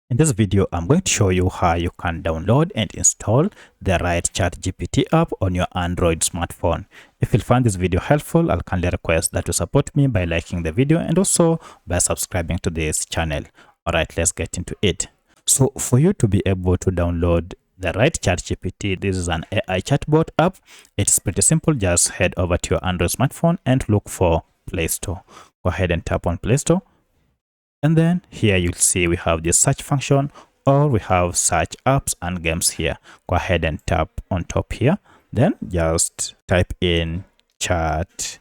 In this video, I'm going to show you how you can download and install the right ChatGPT app on your Android smartphone. If you find this video helpful, I'll kindly request that you support me by liking the video and also by subscribing to this channel. Alright, let's get into it. So for you to be able to download the right ChatGPT, this is an AI chatbot app. It's pretty simple. Just head over to your Android smartphone and look for Play Store. Go ahead and tap on Play Store. And then here you'll see we have the search function, or we have search apps and games here. Go ahead and tap on top here. Then just type in ChatGPT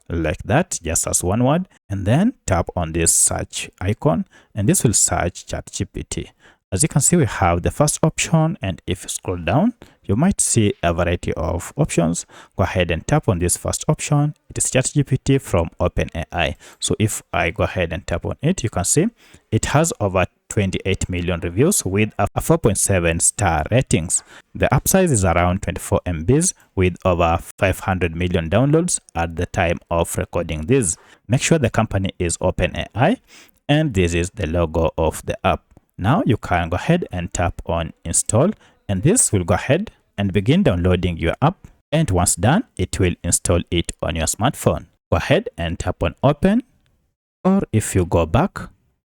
like that, just as one word. And then tap on this search icon and this will search ChatGPT. As you can see, we have the first option, and if you scroll down, you might see a variety of options. Go ahead and tap on this first option. It is ChatGPT from OpenAI. So if I go ahead and tap on it, you can see it has over 28 million reviews with a 4.7 star ratings. The app size is around 24 MBs with over 500 million downloads at the time of recording this. Make sure the company is OpenAI, and this is the logo of the app. Now you can go ahead and tap on install, and this will go ahead and begin downloading your app. And once done, it will install it on your smartphone. Go ahead and tap on open, or if you go back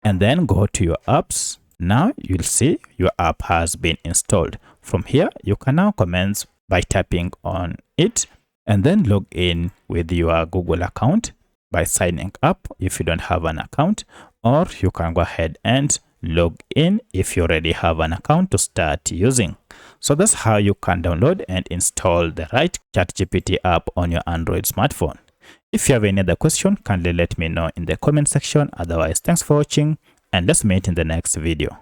and then go to your apps, now you'll see your app has been installed. From here, you can now commence by tapping on it and then log in with your Google account by signing up if you don't have an account, or you can go ahead and log in if you already have an account to start using. So that's how you can download and install the right ChatGPT app on your Android smartphone. If you have any other question, kindly let me know in the comment section. Otherwise, thanks for watching, and let's meet in the next video.